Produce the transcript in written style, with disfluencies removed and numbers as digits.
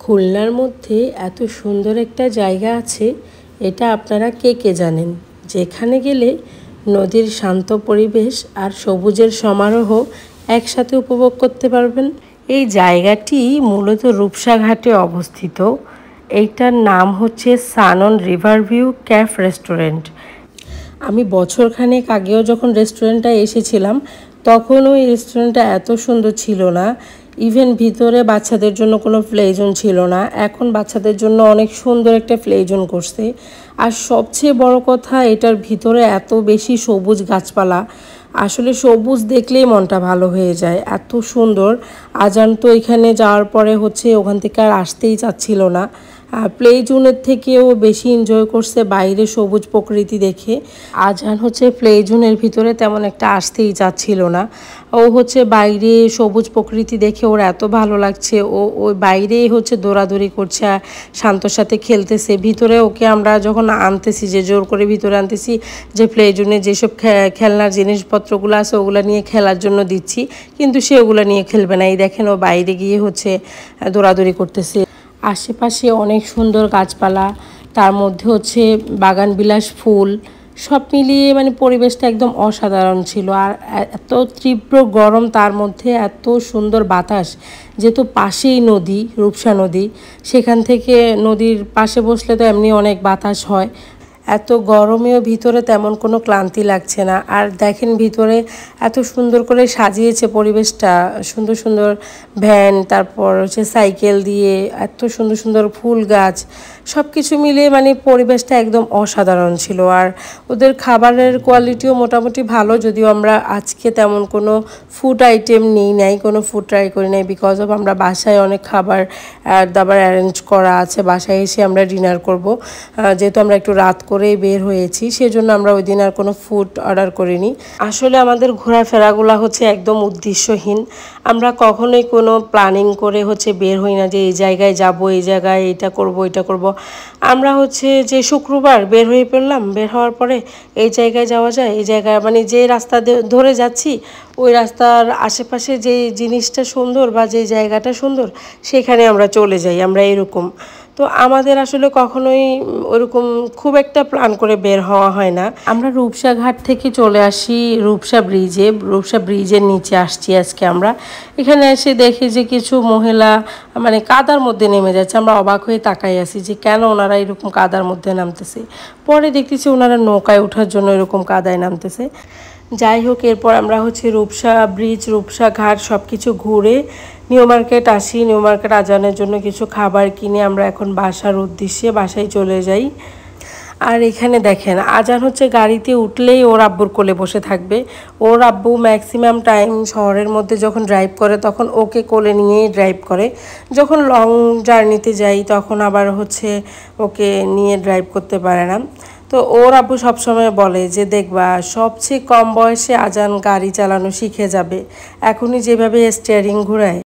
খুলনার মধ্যে এত সুন্দর একটা জায়গা আছে, এটা আপনারা কে কে জানেন? যেখানে গেলে নদীর শান্ত পরিবেশ আর সবুজের সমারোহ একসাথে উপভোগ করতে পারবেন। এই জায়গাটি মূলত রূপসা ঘাটে অবস্থিত। এইটার নাম হচ্ছে সানন রিভারভিউ ক্যাফ রেস্টুরেন্ট। আমি বছরখানেক আগেও যখন রেস্টুরেন্টটা এসেছিলাম, তখন ওই রেস্টুরেন্টটা এত সুন্দর ছিল না। ইভেন ভিতরে বাচ্চাদের জন্য কোনো প্লে জোন ছিল না। এখন বাচ্চাদের জন্য অনেক সুন্দর একটা প্লে জোন করছে। আর সবচেয়ে বড় কথা, এটার ভিতরে এত বেশি সবুজ গাছপালা, আসলে সবুজ দেখলেই মনটা ভালো হয়ে যায়, এত সুন্দর। আজান তো এখানে যাওয়ার পরে ওখান থেকে আর আসতেই চাচ্ছিল না। প্লে জোনের থেকেও বেশি এনজয় করছে বাইরে সবুজ প্রকৃতি দেখে। আজান প্লে জোনের ভিতরে তেমন একটা আসতেই চাচ্ছিল না। ও বাইরে সবুজ প্রকৃতি দেখে ওর এত ভালো লাগছে, ওই বাইরেই দৌড়াদৌড়ি করছে, শান্তর সাথে খেলতেছে। ভিতরে ওকে আমরা যখন আনতেছি, যে জোর করে ভিতরে আনতেছি, যে প্লে জোনে যেসব খেলনার জিনিসপত্রগুলো আছে ওগুলো নিয়ে খেলার জন্য দিচ্ছি, কিন্তু সে ওগুলো নিয়ে খেলবে না। এই দেখেন, ও বাইরে গিয়ে দৌড়াদৌড়ি করতেছে। আশেপাশে অনেক সুন্দর গাছপালা, তার মধ্যে বাগানবিলাস ফুল, সব মিলিয়ে পরিবেশটা একদম অসাধারণ ছিল। আর এত তীব্র গরম, তার মধ্যে এত সুন্দর বাতাস। যেহেতু পাশেই নদী, রূপসা নদী, সেখান থেকে নদীর পাশে বসলে তো এমনি অনেক বাতাস হয়। এত গরমেও ভিতরে তেমন কোনো ক্লান্তি লাগছে না। আর দেখেন, ভিতরে এত সুন্দর করে সাজিয়েছে পরিবেশটা, সুন্দর সুন্দর ভ্যান, তারপর সাইকেল দিয়ে, এত সুন্দর সুন্দর ফুল গাছ, সব কিছু মিলিয়ে পরিবেশটা একদম অসাধারণ ছিল। আর ওদের খাবারের কোয়ালিটিও মোটামুটি ভালো, যদিও আমরা আজকে তেমন কোনো ফুড আইটেম নাই, কোনো ফুড ট্রাই করি নাই, বিকজ অফ আমরা বাসায় অনেক খাবার দাবার অ্যারেঞ্জ করা আছে। বাসায় এসে আমরা ডিনার করব, যেহেতু আমরা একটু রাত করেই বের হয়েছি, সেজন্য আমরা ওই দিন আর কোনো ফুড অর্ডার করিনি। আসলে আমাদের ঘোরাফেরাগুলো একদম উদ্দেশ্যহীন। আমরা কখনোই কোনো প্ল্যানিং করে বের হই না যে এই জায়গায় যাব, এই জায়গায় এটা করব, এটা করব। আমরা যে শুক্রবার বের হয়ে পড়লাম, বের হওয়ার পরে এই জায়গায় যাওয়া যায়, এই জায়গায় যে রাস্তা ধরে যাচ্ছি, ওই রাস্তার আশেপাশে যে জিনিসটা সুন্দর বা যে জায়গাটা সুন্দর, সেখানে আমরা চলে যাই। আমরা এরকম তো আমাদের আসলে কখনোই ওরকম খুব একটা প্ল্যান করে বের হওয়া হয় না। আমরা রূপসা ঘাট থেকে চলে আসি রূপসা ব্রিজের নিচে আসছি আজকে আমরা। এখানে এসে দেখি যে কিছু মহিলা কাদার মধ্যে নেমে যাচ্ছে। আমরা অবাক হয়ে তাকাই আছি যে কেন ওনারা এরকম কাদার মধ্যে নামতেছে। পরে দেখতেছি ওনারা নৌকায় ওঠার জন্য এরকম কাদায় নামতেছে। যাই হোক, এরপর আমরা রূপসা ব্রিজ, রূপসা ঘাট সব কিছু ঘুরে নিউ মার্কেট আসি। নিউ মার্কেট আজানের জন্য কিছু খাবার কিনে আমরা এখন বাসার উদ্দেশ্যে বাসায় চলে যাই। আর এখানে দেখেন, আজান গাড়িতে উঠলেই ওর আব্বুর কোলে বসে থাকবে। ওর আব্বু ম্যাক্সিমাম টাইম শহরের মধ্যে যখন ড্রাইভ করে, তখন ওকে কোলে নিয়েই ড্রাইভ করে। যখন লং জার্নিতে যাই, তখন আবার ওকে নিয়ে ড্রাইভ করতে পারে না। তো ওর আব্বু সবসময় বলে যে দেখবা, সবচেয়ে কম বয়সে আজান গাড়ি চালানো শিখে যাবে, এখনই যেভাবে স্টিয়ারিং ঘোরায়।